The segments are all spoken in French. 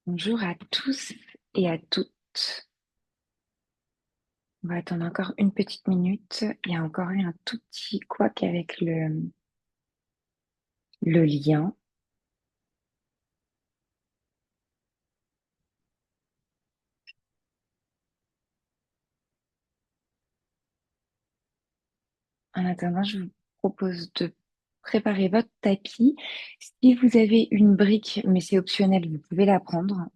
Bonjour à tous et à toutes. On va attendre encore une petite minute. Il y a encore eu un tout petit couac avec le lien. En attendant, je vous propose de préparer votre tapis. Si vous avez une brique, mais c'est optionnel, vous pouvez la prendre.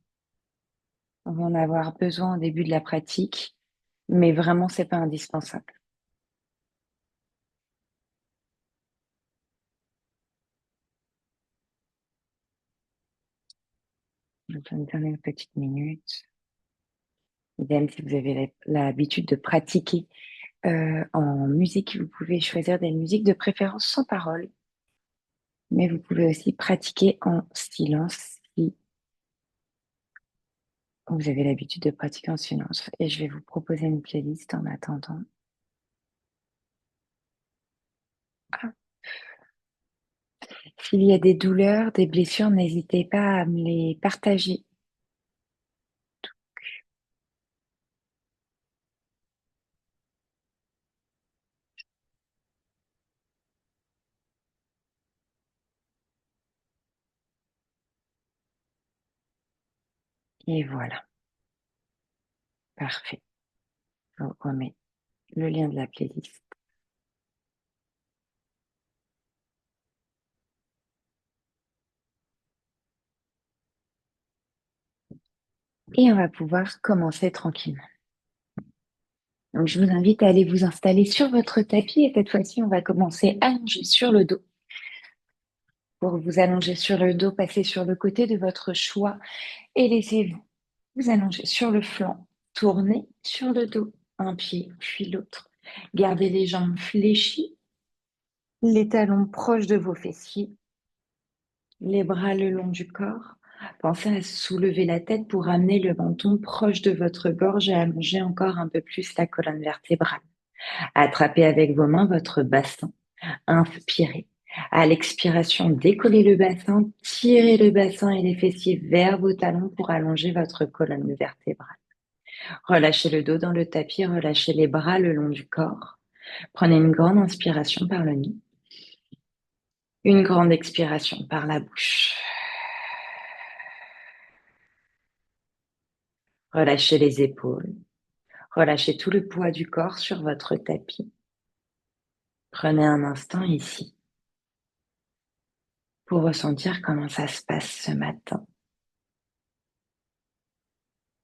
On va en avoir besoin au début de la pratique, mais vraiment, c'est pas indispensable. Je vais vous donner une petite minute. Idem, si vous avez l'habitude de pratiquer en musique, vous pouvez choisir des musiques de préférence sans parole, mais vous pouvez aussi pratiquer en silence si vous avez l'habitude de pratiquer en silence. Et je vais vous proposer une playlist en attendant. Ah. S'il y a des douleurs, des blessures, n'hésitez pas à me les partager. Et voilà, parfait. Je vous remets le lien de la playlist. Et on va pouvoir commencer tranquillement. Donc, je vous invite à aller vous installer sur votre tapis et cette fois-ci, on va commencer allongé sur le dos. Pour vous allonger sur le dos, passez sur le côté de votre choix et laissez-vous vous allonger sur le flanc. Tournez sur le dos, un pied puis l'autre. Gardez les jambes fléchies, les talons proches de vos fessiers, les bras le long du corps. Pensez à soulever la tête pour amener le menton proche de votre gorge et allonger encore un peu plus la colonne vertébrale. Attrapez avec vos mains votre bassin. Inspirez. À l'expiration, décollez le bassin, tirez le bassin et les fessiers vers vos talons pour allonger votre colonne vertébrale. Relâchez le dos dans le tapis, relâchez les bras le long du corps. Prenez une grande inspiration par le nez, une grande expiration par la bouche. Relâchez les épaules, relâchez tout le poids du corps sur votre tapis. Prenez un instant ici pour ressentir comment ça se passe ce matin.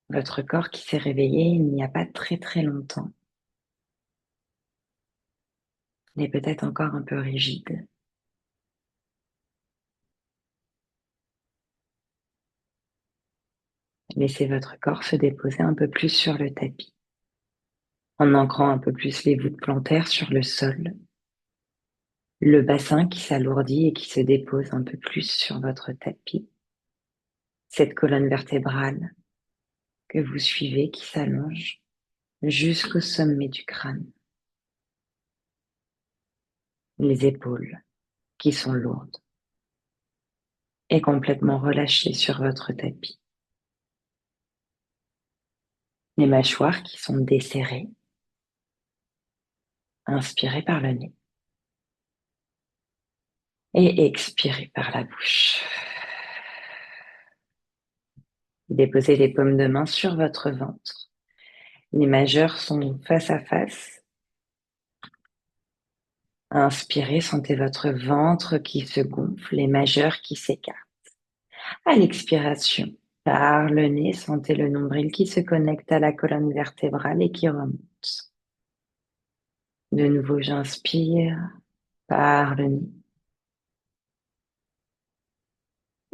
Votre corps qui s'est réveillé il n'y a pas très très longtemps. Il est peut-être encore un peu rigide. Laissez votre corps se déposer un peu plus sur le tapis, en ancrant un peu plus les voûtes plantaires sur le sol. Le bassin qui s'alourdit et qui se dépose un peu plus sur votre tapis. Cette colonne vertébrale que vous suivez qui s'allonge jusqu'au sommet du crâne. Les épaules qui sont lourdes et complètement relâchées sur votre tapis. Les mâchoires qui sont desserrées. Inspirez par le nez et expirez par la bouche. Déposez les paumes de main sur votre ventre. Les majeurs sont face à face. Inspirez, sentez votre ventre qui se gonfle, les majeurs qui s'écartent. À l'expiration, par le nez, sentez le nombril qui se connecte à la colonne vertébrale et qui remonte. De nouveau, j'inspire par le nez.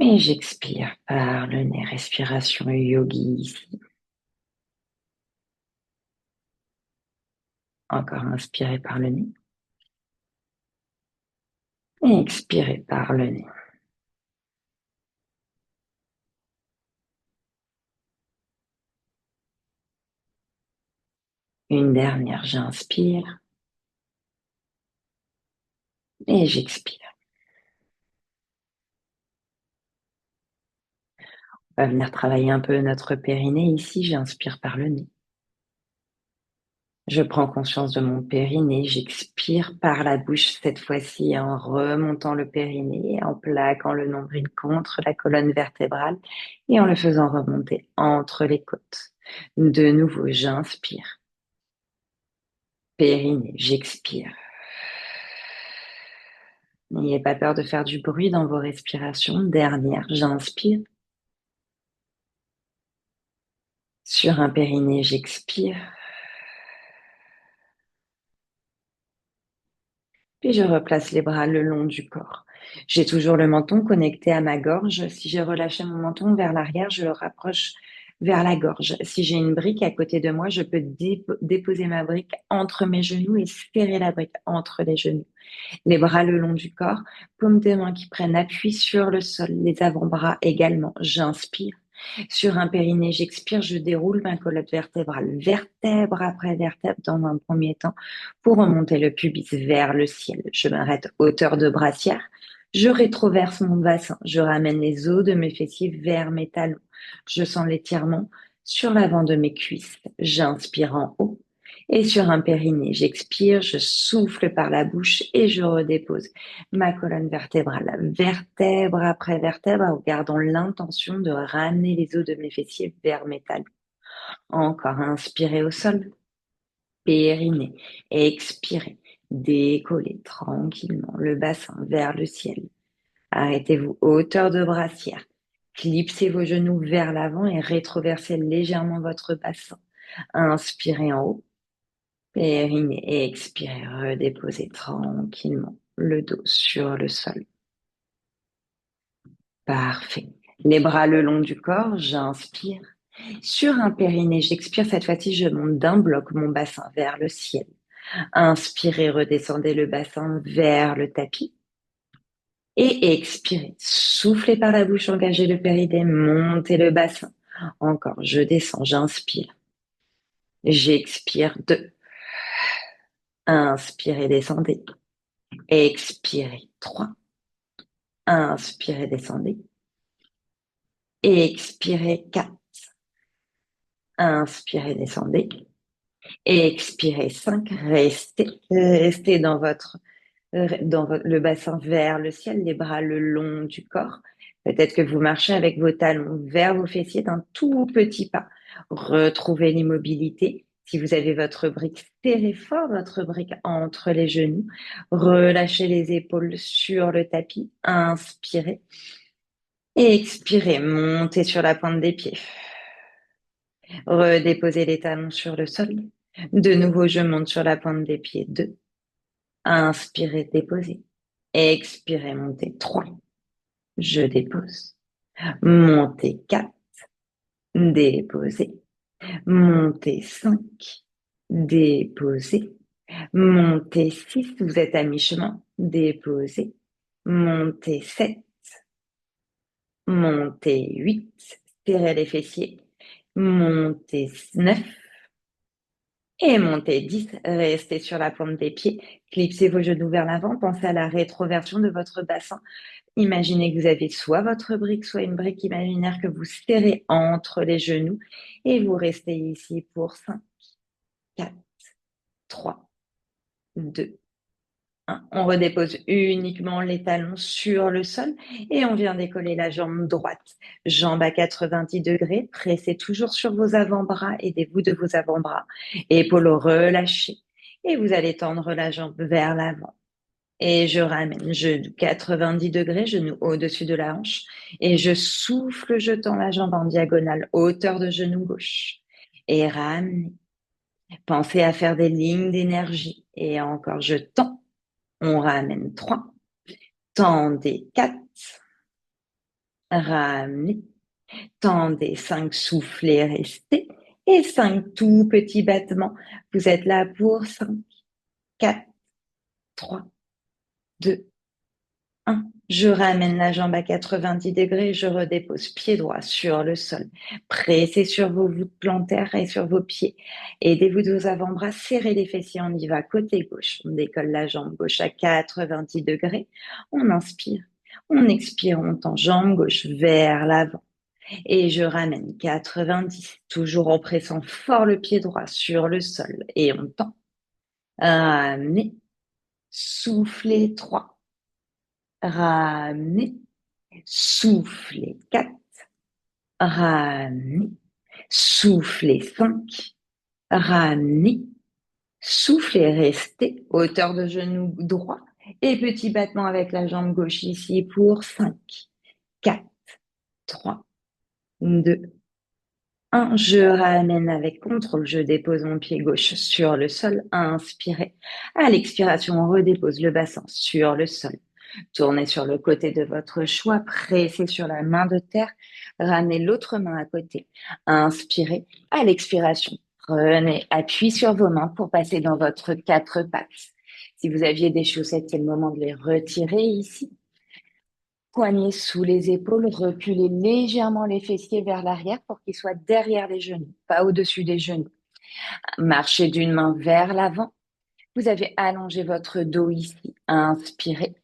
Et j'expire par le nez. Respiration yogi ici. Encore inspirez par le nez. Et expirez par le nez. Une dernière, j'inspire et j'expire. On va venir travailler un peu notre périnée ici. J'inspire par le nez. Je prends conscience de mon périnée. J'expire par la bouche cette fois-ci en remontant le périnée, en plaquant le nombril contre la colonne vertébrale et en le faisant remonter entre les côtes. De nouveau, j'inspire. Périnée, j'expire. N'ayez pas peur de faire du bruit dans vos respirations. Dernière, j'inspire. Sur un périnée, j'expire. Puis je replace les bras le long du corps. J'ai toujours le menton connecté à ma gorge. Si j'ai relâché mon menton vers l'arrière, je le rapproche vers la gorge. Si j'ai une brique à côté de moi, je peux déposer ma brique entre mes genoux et serrer la brique entre les genoux. Les bras le long du corps, paumes de main qui prennent appui sur le sol, les avant-bras également. J'inspire. Sur un périnée, j'expire, je déroule ma colonne vertébrale, vertèbre après vertèbre dans un premier temps, pour remonter le pubis vers le ciel. Je m'arrête hauteur de brassière, je rétroverse mon bassin, je ramène les os de mes fessiers vers mes talons. Je sens l'étirement sur l'avant de mes cuisses. J'inspire en haut. Et sur un périnée, j'expire, je souffle par la bouche et je redépose ma colonne vertébrale, vertèbre après vertèbre, en gardant l'intention de ramener les os de mes fessiers vers mes talons. Encore inspirez au sol, périnée, expirez, décollez tranquillement le bassin vers le ciel. Arrêtez-vous hauteur de brassière. Clipsez vos genoux vers l'avant et rétroversez légèrement votre bassin. Inspirez en haut. Périnée et expirez, redéposez tranquillement le dos sur le sol. Parfait. Les bras le long du corps, j'inspire. Sur un périnée, j'expire. Cette fois-ci, je monte d'un bloc mon bassin vers le ciel. Inspirez, redescendez le bassin vers le tapis. Et expirez. Soufflez par la bouche, engagez le périnée, montez le bassin. Encore, je descends, j'inspire. J'expire 2. Inspirez, descendez. Expirez 3. Inspirez, descendez. Expirez 4. Inspirez, descendez. Expirez 5. Restez le bassin vers le ciel, les bras le long du corps. Peut-être que vous marchez avec vos talons vers vos fessiers d'un tout petit pas. Retrouvez l'immobilité. Si vous avez votre brique, serrez fort votre brique entre les genoux. Relâchez les épaules sur le tapis. Inspirez. Et expirez, montez sur la pointe des pieds. Redéposez les talons sur le sol. De nouveau, je monte sur la pointe des pieds. 2. Inspirez, déposez. Expirez, montez. 3. Je dépose. Montez. 4. Déposez. Montez. 5. Déposez. Montez. 6. Vous êtes à mi-chemin. Déposez. Montez. 7. Montez. 8. Serrez les fessiers. Montez 9 et montez 10. Restez sur la pointe des pieds. Clipsez vos genoux vers l'avant. Pensez à la rétroversion de votre bassin. Imaginez que vous avez soit votre brique, soit une brique imaginaire que vous serrez entre les genoux et vous restez ici pour 5, 4, 3, 2, 1. On redépose uniquement les talons sur le sol et on vient décoller la jambe droite. Jambe à 90 degrés, pressez toujours sur vos avant-bras, aidez-vous de vos avant-bras. Épaules relâchées et vous allez tendre la jambe vers l'avant. Et je ramène, genou 90 degrés, genou au-dessus de la hanche et je souffle, je tends la jambe en diagonale, hauteur de genou gauche. Et ramenez. Pensez à faire des lignes d'énergie. Et encore, je tends. On ramène 3. Tendez 4. Ramenez. Tendez 5. Soufflez, restez. Et 5 tout petits battements. Vous êtes là pour 5, 4, 3, 2, 1. Je ramène la jambe à 90 degrés. Je redépose pied droit sur le sol. Pressez sur vos voûtes plantaires et sur vos pieds. Aidez-vous de vos avant-bras. Serrez les fessiers. On y va côté gauche. On décolle la jambe gauche à 90 degrés. On inspire. On expire. On tend jambe gauche vers l'avant. Et je ramène 90, toujours en pressant fort le pied droit sur le sol. Et on tend. Ramenez. Soufflez 3. Ramenez. Soufflez 4. Ramenez. Soufflez 5. Ramenez. Soufflez, restez. Hauteur de genou droit. Et petit battement avec la jambe gauche ici pour 5, 4, 3, 2, 1. Je ramène avec contrôle. Je dépose mon pied gauche sur le sol. Inspirez. À l'expiration, on redépose le bassin sur le sol. Tournez sur le côté de votre choix. Pressez sur la main de terre. Ramenez l'autre main à côté. Inspirez. À l'expiration, prenez appui sur vos mains pour passer dans votre quatre pattes. Si vous aviez des chaussettes, c'est le moment de les retirer ici. Poignets sous les épaules, reculez légèrement les fessiers vers l'arrière pour qu'ils soient derrière les genoux, pas au-dessus des genoux. Marchez d'une main vers l'avant. Vous avez allongé votre dos ici. Inspirez,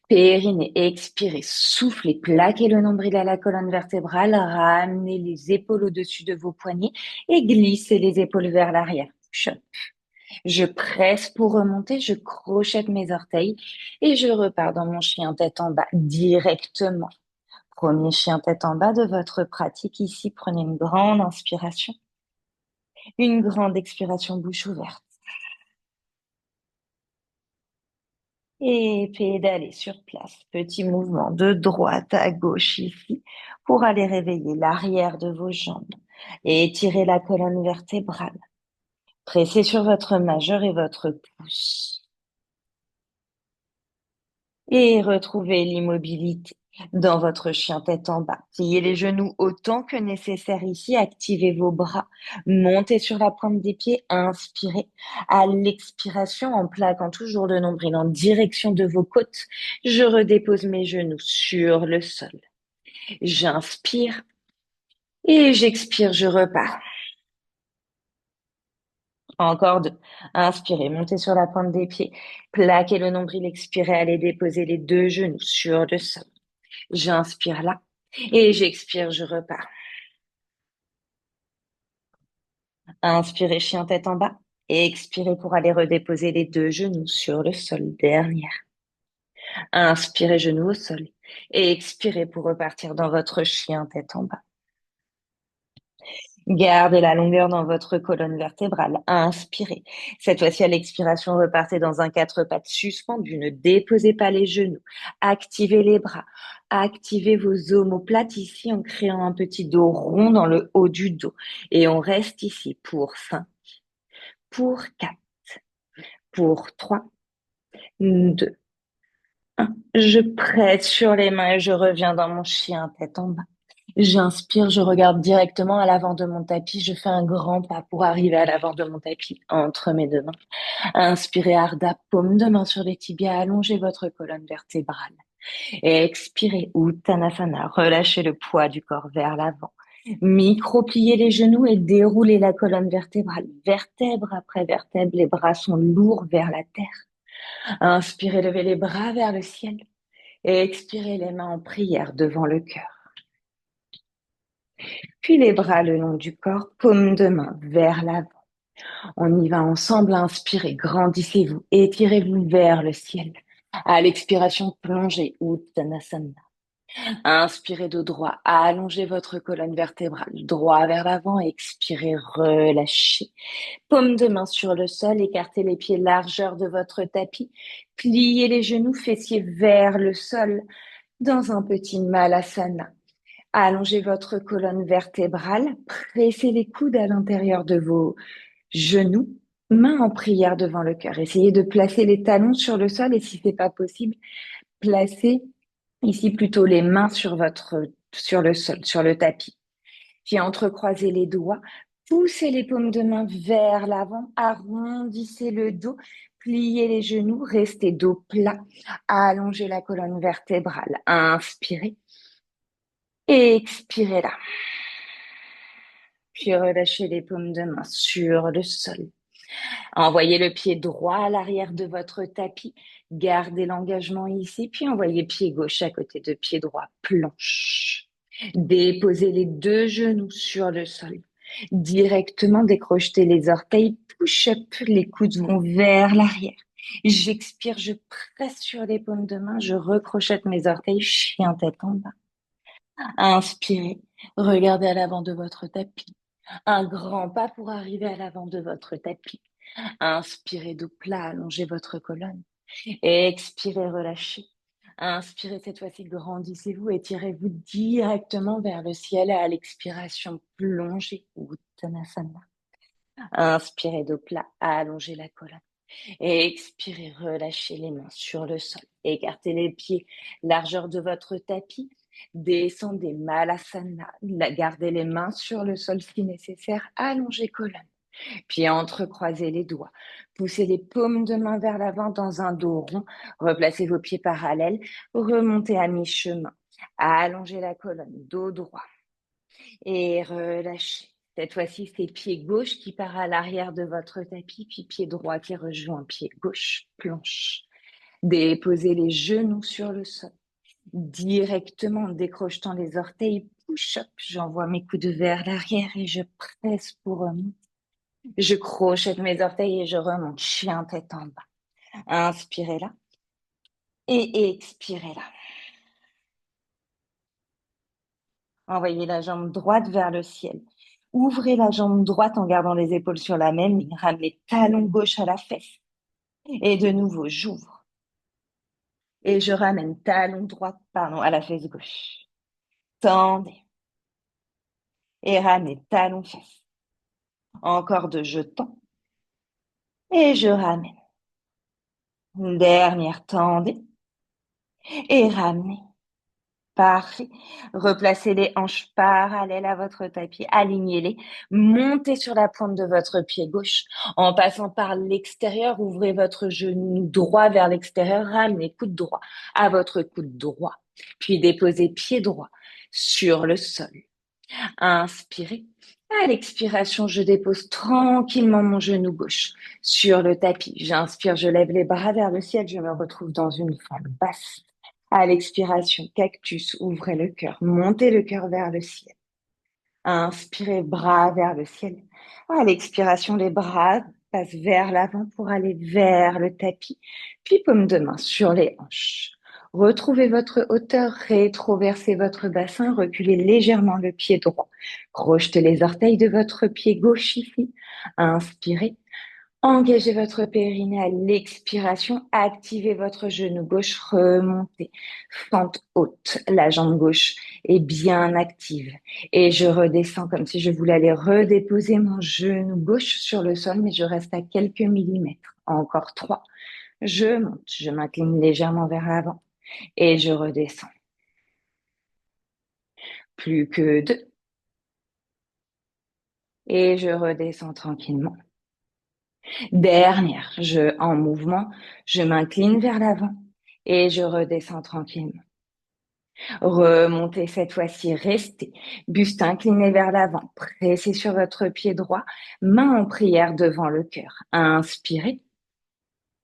périnée, expirez, soufflez, plaquez le nombril à la colonne vertébrale, ramenez les épaules au-dessus de vos poignets et glissez les épaules vers l'arrière. Je presse pour remonter, je crochette mes orteils et je repars dans mon chien tête en bas directement. Premier chien tête en bas de votre pratique ici. Prenez une grande inspiration, une grande expiration bouche ouverte. Et pédalez sur place. Petit mouvement de droite à gauche ici pour aller réveiller l'arrière de vos jambes et étirer la colonne vertébrale. Pressez sur votre majeur et votre pouce. Et retrouvez l'immobilité dans votre chien tête en bas. Pliez les genoux autant que nécessaire ici. Activez vos bras. Montez sur la pointe des pieds. Inspirez. À l'expiration, en plaquant toujours le nombril en direction de vos côtes, je redépose mes genoux sur le sol. J'inspire et j'expire. Je repars. Encore deux. Inspirez, montez sur la pointe des pieds. Plaquez le nombril. Expirez, allez déposer les deux genoux sur le sol. J'inspire là et j'expire, je repars. Inspirez, chien tête en bas. Et expirez pour aller redéposer les deux genoux sur le sol. Dernière. Inspirez, genoux au sol. Et expirez pour repartir dans votre chien tête en bas. Gardez la longueur dans votre colonne vertébrale. Inspirez. Cette fois-ci, à l'expiration, repartez dans un quatre pattes suspendu. Ne déposez pas les genoux. Activez les bras. Activez vos omoplates ici en créant un petit dos rond dans le haut du dos. Et on reste ici pour 5, pour 4, pour 3, 2, 1. Je presse sur les mains et je reviens dans mon chien tête en bas. J'inspire, je regarde directement à l'avant de mon tapis. Je fais un grand pas pour arriver à l'avant de mon tapis entre mes deux mains. Inspirez, Ardha, paume de main sur les tibias. Allongez votre colonne vertébrale. Et expirez, Uttanasana. Relâchez le poids du corps vers l'avant. Micro-pliez les genoux et déroulez la colonne vertébrale. Vertèbre après vertèbre, les bras sont lourds vers la terre. Inspirez, levez les bras vers le ciel. Et expirez les mains en prière devant le cœur. Puis les bras le long du corps, paume de main vers l'avant. On y va ensemble. Inspirez, grandissez-vous, étirez-vous vers le ciel. À l'expiration, plongez, Uttanasana. Inspirez dos droit, allongez votre colonne vertébrale, droit vers l'avant, expirez, relâchez. Paume de main sur le sol, écartez les pieds largeur de votre tapis, pliez les genoux, fessiers vers le sol, dans un petit malasana. Allongez votre colonne vertébrale, pressez les coudes à l'intérieur de vos genoux, mains en prière devant le cœur. Essayez de placer les talons sur le sol et si c'est pas possible, placez ici plutôt les mains sur le sol, sur le tapis. Puis entrecroisez les doigts, poussez les paumes de main vers l'avant, arrondissez le dos, pliez les genoux, restez dos plat, allongez la colonne vertébrale. Inspirez et expirez là. Puis relâchez les paumes de main sur le sol. Envoyez le pied droit à l'arrière de votre tapis. Gardez l'engagement ici, puis envoyez pied gauche à côté de pied droit. Planche. Déposez les deux genoux sur le sol. Directement décrochetez les orteils. Push up, les coudes vont vers l'arrière. J'expire, je presse sur les paumes de main, je recrochette mes orteils, chien tête en bas. Inspirez, regardez à l'avant de votre tapis. Un grand pas pour arriver à l'avant de votre tapis. Inspirez dos plat, allongez votre colonne. Expirez, relâchez. Inspirez cette fois-ci, grandissez-vous, étirez-vous directement vers le ciel à l'expiration, plongez Uttanasana. Inspirez dos plat, allongez la colonne. Expirez, relâchez les mains sur le sol. Écartez les pieds, largeur de votre tapis. Descendez Malasana. Gardez les mains sur le sol si nécessaire. Allongez colonne. Puis entrecroisez les doigts. Poussez les paumes de main vers l'avant dans un dos rond. Replacez vos pieds parallèles. Remontez à mi-chemin. Allongez la colonne, dos droit. Et relâchez. Cette fois-ci, c'est pied gauche qui part à l'arrière de votre tapis, puis pied droit qui rejoint pied gauche, planche. Déposez les genoux sur le sol. Directement en décrochetant les orteils, push-up, j'envoie mes coudes vers l'arrière et je presse pour remonter. Je crochette mes orteils et je remonte, chien tête en bas. Inspirez là et expirez là. Envoyez la jambe droite vers le ciel. Ouvrez la jambe droite en gardant les épaules sur la même ligne. Ramenez talon gauche à la fesse. Et de nouveau, j'ouvre. Et je ramène talon droit, à la fesse gauche. Tendez. Et ramenez talon fesse. Encore deux, je tends. Et je ramène. Une dernière, tendez. Et ramenez. Parfait. Replacez les hanches parallèles à votre tapis, alignez-les, montez sur la pointe de votre pied gauche. En passant par l'extérieur, ouvrez votre genou droit vers l'extérieur, ramenez coude droit à votre coude droit. Puis déposez pied droit sur le sol. Inspirez. À l'expiration, je dépose tranquillement mon genou gauche sur le tapis. J'inspire, je lève les bras vers le ciel, je me retrouve dans une forme basse. À l'expiration, cactus, ouvrez le cœur, montez le cœur vers le ciel. Inspirez, bras vers le ciel. À l'expiration, les bras passent vers l'avant pour aller vers le tapis, puis paume de main sur les hanches. Retrouvez votre hauteur, rétroversez votre bassin, reculez légèrement le pied droit. Crochetez les orteils de votre pied gauche ici. Inspirez. Engagez votre périnée à l'expiration, activez votre genou gauche, remontez, fente haute, la jambe gauche est bien active. Et je redescends comme si je voulais aller redéposer mon genou gauche sur le sol, mais je reste à quelques millimètres. Encore trois. Je monte, je m'incline légèrement vers l'avant et je redescends. Plus que deux. Et je redescends tranquillement. Dernière, en mouvement, je m'incline vers l'avant et je redescends tranquillement. Remontez cette fois-ci, restez, buste incliné vers l'avant, pressez sur votre pied droit, main en prière devant le cœur. Inspirez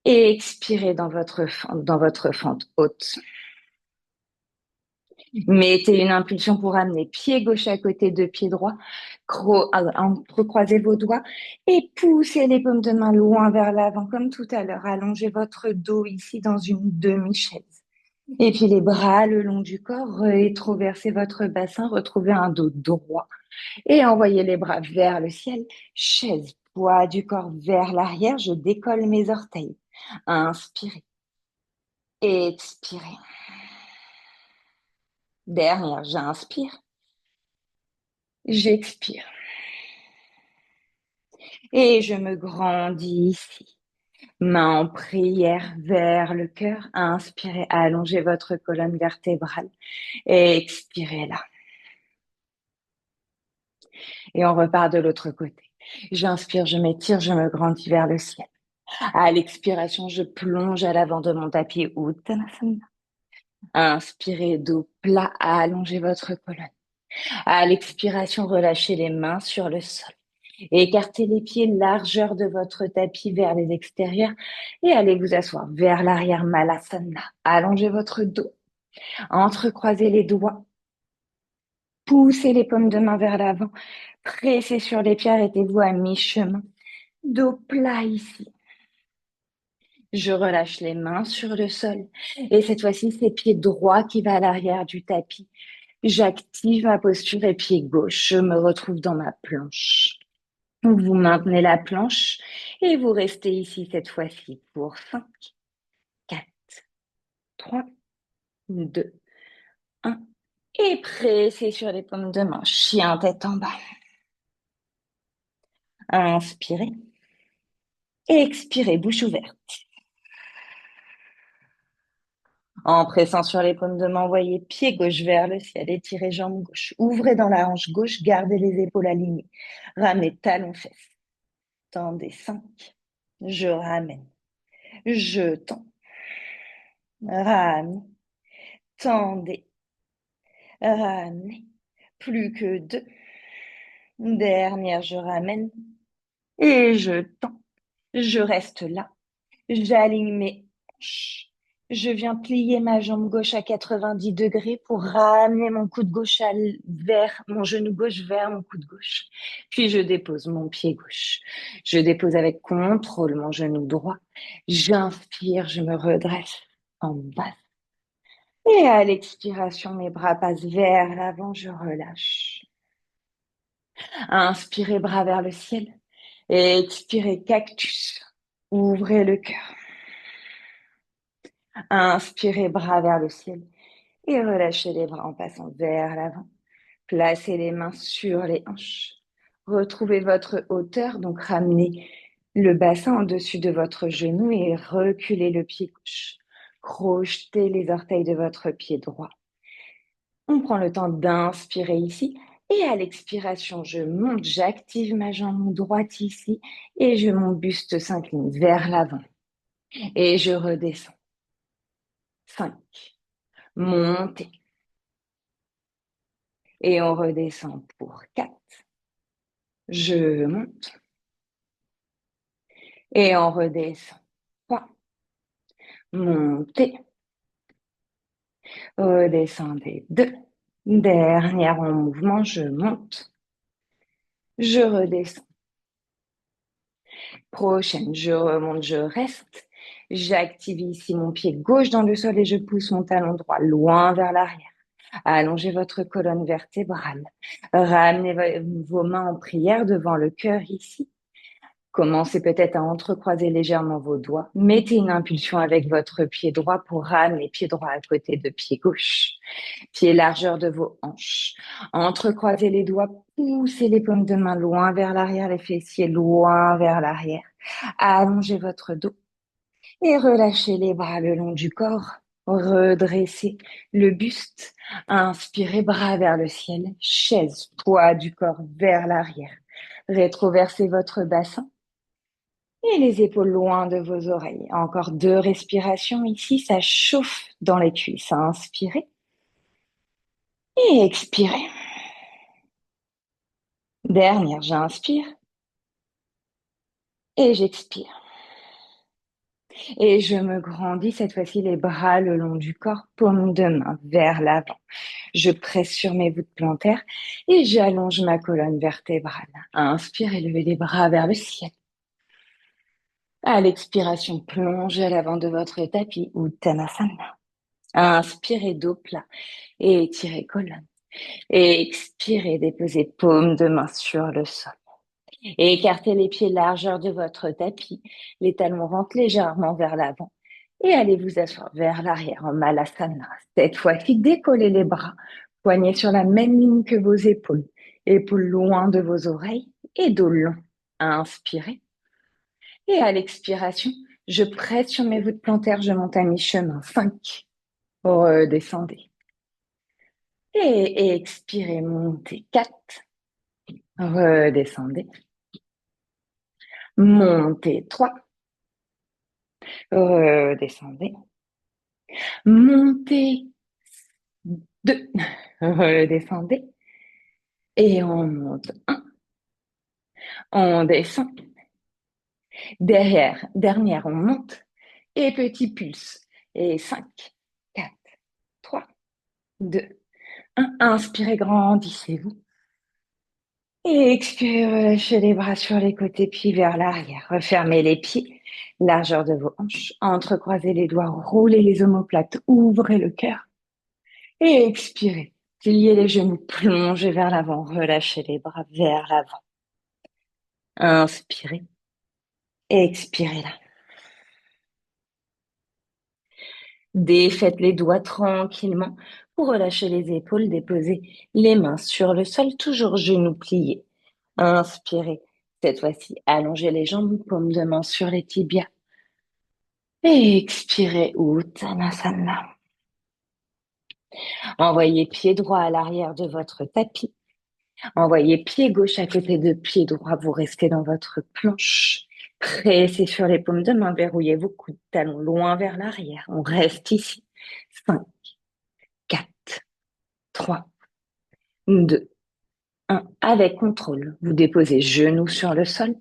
et expirez dans votre fente haute. Mettez une impulsion pour amener pied gauche à côté de pied droit. Entrecroisez vos doigts et poussez les paumes de main loin vers l'avant comme tout à l'heure. Allongez votre dos ici dans une demi-chaise. Et puis les bras le long du corps, rétroversez votre bassin, retrouvez un dos droit et envoyez les bras vers le ciel. Chaise, poids du corps vers l'arrière, je décolle mes orteils. Inspirez. Expirez. Dernière, j'inspire. J'expire. Et je me grandis ici. Main en prière vers le cœur. Inspirez, allongez votre colonne vertébrale. Et expirez là. Et on repart de l'autre côté. J'inspire, je m'étire, je me grandis vers le ciel. À l'expiration, je plonge à l'avant de mon tapis Uttanasana. Inspirez, dos plat, allongez votre colonne. À l'expiration, relâchez les mains sur le sol. Écartez les pieds, largeur de votre tapis vers les extérieurs et allez vous asseoir vers l'arrière Malasana. Allongez votre dos, entrecroisez les doigts Poussez les paumes de main vers l'avant. Pressez sur les pieds, arrêtez-vous à mi-chemin. Dos plat ici. Je relâche les mains sur le sol. Et cette fois-ci, c'est pied droit qui va à l'arrière du tapis. J'active ma posture et pied gauche. Je me retrouve dans ma planche. Vous maintenez la planche et vous restez ici cette fois-ci pour 5, 4, 3, 2, 1. Et pressez sur les paumes de main. Chien tête en bas. Inspirez. Expirez, bouche ouverte. En pressant sur les paumes de main, envoyez pied gauche vers le ciel, étirez jambe gauche. Ouvrez dans la hanche gauche, gardez les épaules alignées. Ramenez talons fesses. Tendez 5. Je ramène. Je tends. Ramenez. Tendez. Ramenez. Plus que 2. Dernière, je ramène. Et je tends. Je reste là. J'aligne mes hanches. Je viens plier ma jambe gauche à 90 degrés pour ramener mon coude gauche vers mon genou gauche vers mon coude gauche. Puis je dépose mon pied gauche. Je dépose avec contrôle mon genou droit. J'inspire, je me redresse en bas. Et à l'expiration, mes bras passent vers l'avant, je relâche. Inspirez, bras vers le ciel. Et expirez, cactus. Ouvrez le cœur. Inspirez, bras vers le ciel et relâchez les bras en passant vers l'avant. Placez les mains sur les hanches. Retrouvez votre hauteur, donc ramenez le bassin au-dessus de votre genou et reculez le pied gauche. Crochetez les orteils de votre pied droit. On prend le temps d'inspirer ici et à l'expiration, je monte, j'active ma jambe droite ici et mon buste s'incline vers l'avant et je redescends. 5. Montez. Et on redescend pour 4. Je monte. Et on redescend. 3. Montez. Redescendez. 2. Dernière en mouvement, je monte. Je redescends. Prochaine, je remonte, je reste. J'active ici mon pied gauche dans le sol et je pousse mon talon droit loin vers l'arrière. Allongez votre colonne vertébrale. Ramenez vos mains en prière devant le cœur ici. Commencez peut-être à entrecroiser légèrement vos doigts. Mettez une impulsion avec votre pied droit pour ramener pied droit à côté de pied gauche. Pied largeur de vos hanches. Entrecroisez les doigts, poussez les paumes de main loin vers l'arrière, les fessiers loin vers l'arrière. Allongez votre dos et relâchez les bras le long du corps. Redressez le buste. Inspirez, bras vers le ciel. Chaise, poids du corps vers l'arrière. Rétroversez votre bassin. Et les épaules loin de vos oreilles. Encore 2 respirations ici, ça chauffe dans les cuisses. Inspirez et expirez. Dernière, j'inspire et j'expire. Et je me grandis cette fois-ci les bras le long du corps, paume de main vers l'avant. Je presse sur mes voûtes plantaires et j'allonge ma colonne vertébrale. Inspire et levez les bras vers le ciel. À l'expiration, plongez à l'avant de votre tapis ou Uttanasana. Inspirez dos plat et étirez colonne. Et expirez, déposez paume de main sur le sol. Et écartez les pieds largeur de votre tapis. Les talons rentrent légèrement vers l'avant. Et allez vous asseoir vers l'arrière en Malasana. Cette fois-ci, décollez les bras. Poignets sur la même ligne que vos épaules. Épaules loin de vos oreilles et dos long. Inspirez. Et à l'expiration, je presse sur mes voûtes plantaires, je monte à mi-chemin. 5. Redescendez. Et expirez, montez. 4. Redescendez. Montez. 3. Redescendez. Montez. 2. Redescendez. Et on monte. 1. On descend. Dernière, on monte. Et petit pulse. Et 5, 4, 3, 2. Inspirez, grandissez-vous. Et expirez, relâchez les bras sur les côtés, puis vers l'arrière. Refermez les pieds, largeur de vos hanches. Entrecroisez les doigts, roulez les omoplates, ouvrez le cœur. Et expirez. Pliez les genoux, plongez vers l'avant, relâchez les bras vers l'avant. Inspirez. Expirez là. Défaites les doigts tranquillement pour relâcher les épaules, déposer les mains sur le sol, toujours genoux pliés. Inspirez. Cette fois-ci, allongez les jambes, paume de main sur les tibias. Et expirez, Uttanasana. Envoyez pied droit à l'arrière de votre tapis. Envoyez pied gauche à côté de pied droit. Vous restez dans votre planche. Pressez sur les paumes de main, verrouillez vos coudes, talons loin vers l'arrière. On reste ici. 5, 4, 3, 2, 1. Avec contrôle, vous déposez genoux sur le sol,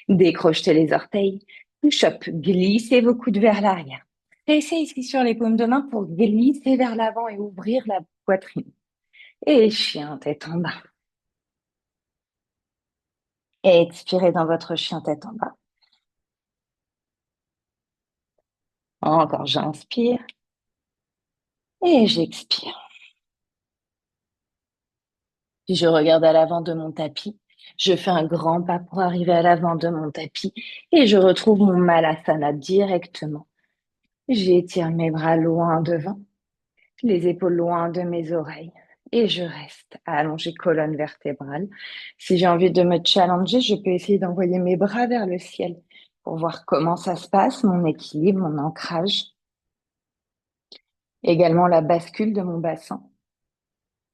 décrochetez les orteils, push-up, glissez vos coudes vers l'arrière. Pressez ici sur les paumes de main pour glisser vers l'avant et ouvrir la poitrine. Et chien tête en bas. Expirez dans votre chien tête en bas. Encore, j'inspire et j'expire. Puis je regarde à l'avant de mon tapis. Je fais un grand pas pour arriver à l'avant de mon tapis et je retrouve mon Malasana directement. J'étire mes bras loin devant, les épaules loin de mes oreilles et je reste allongée colonne vertébrale. Si j'ai envie de me challenger, je peux essayer d'envoyer mes bras vers le ciel pour voir comment ça se passe, mon équilibre, mon ancrage. Également la bascule de mon bassin.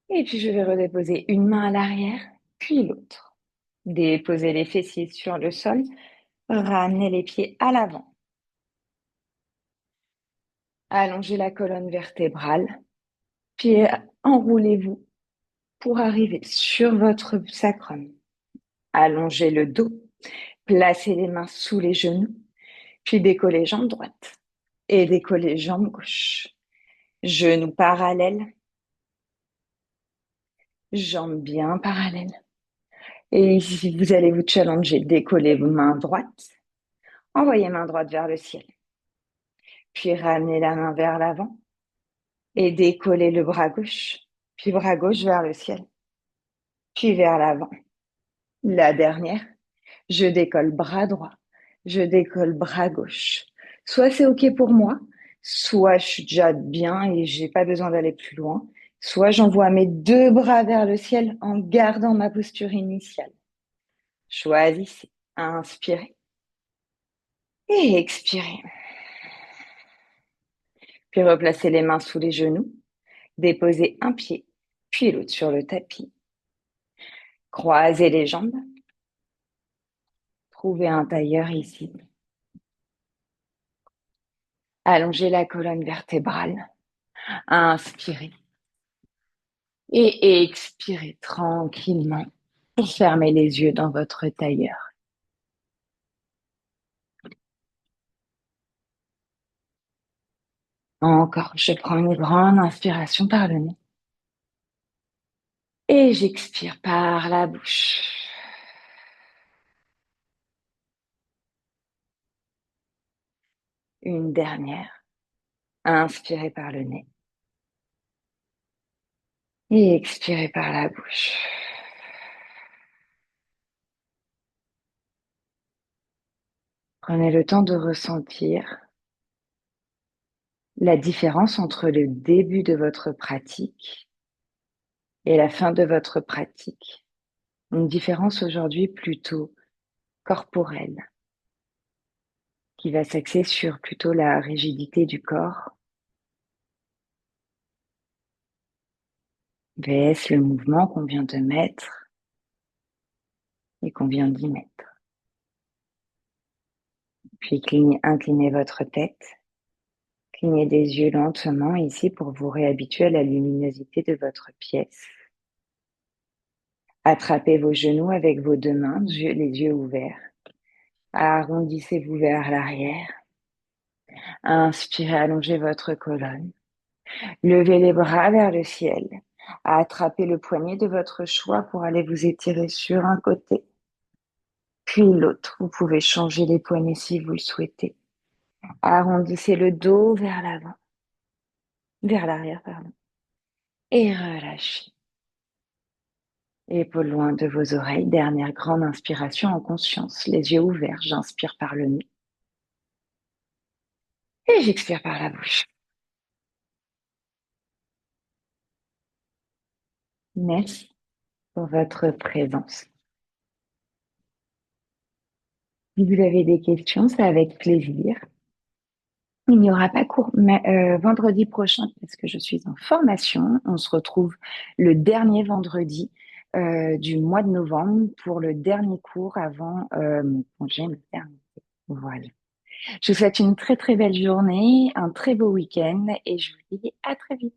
Et puis je vais redéposer une main à l'arrière, puis l'autre. Déposer les fessiers sur le sol, ramener les pieds à l'avant. Allongez la colonne vertébrale, puis enroulez-vous pour arriver sur votre sacrum. Allongez le dos, placez les mains sous les genoux, puis décollez jambe droite et décollez jambe gauche. Genoux parallèles, jambes bien parallèles. Et ici, vous allez vous challenger, décollez vos mains droites, envoyez main droite vers le ciel. Puis ramenez la main vers l'avant et décollez le bras gauche, puis bras gauche vers le ciel, puis vers l'avant. La dernière, je décolle bras droit, je décolle bras gauche. Soit c'est OK pour moi, soit je suis déjà bien et j'ai pas besoin d'aller plus loin, soit j'envoie mes deux bras vers le ciel en gardant ma posture initiale. Choisissez. Inspirez et expirez. Puis replacez les mains sous les genoux, déposez un pied, puis l'autre sur le tapis. Croisez les jambes, trouvez un tailleur ici. Allongez la colonne vertébrale, inspirez et expirez tranquillement pour fermer les yeux dans votre tailleur. Encore, je prends une grande inspiration par le nez et j'expire par la bouche. Une dernière. Inspirez par le nez et expirez par la bouche. Prenez le temps de ressentir la différence entre le début de votre pratique et la fin de votre pratique. Une différence aujourd'hui plutôt corporelle, qui va s'axer sur plutôt la rigidité du corps, vs le mouvement qu'on vient de mettre et qu'on vient d'y mettre. Puis inclinez votre tête, clignez des yeux lentement ici pour vous réhabituer à la luminosité de votre pièce. Attrapez vos genoux avec vos deux mains, les yeux ouverts. Arrondissez-vous vers l'arrière. Inspirez, allongez votre colonne. Levez les bras vers le ciel. à attraper le poignet de votre choix pour aller vous étirer sur un côté, puis l'autre. Vous pouvez changer les poignets si vous le souhaitez. Arrondissez le dos vers l'avant, vers l'arrière, pardon, et relâchez. Épaules loin de vos oreilles. Dernière grande inspiration en conscience, les yeux ouverts. J'inspire par le nez et j'expire par la bouche. Merci pour votre présence. Si vous avez des questions, c'est avec plaisir. Il n'y aura pas cours vendredi prochain parce que je suis en formation. On se retrouve le dernier vendredi du mois de novembre pour le dernier cours avant mon congé maternité. Voilà. Je vous souhaite une très très belle journée, un très beau week-end et je vous dis à très vite.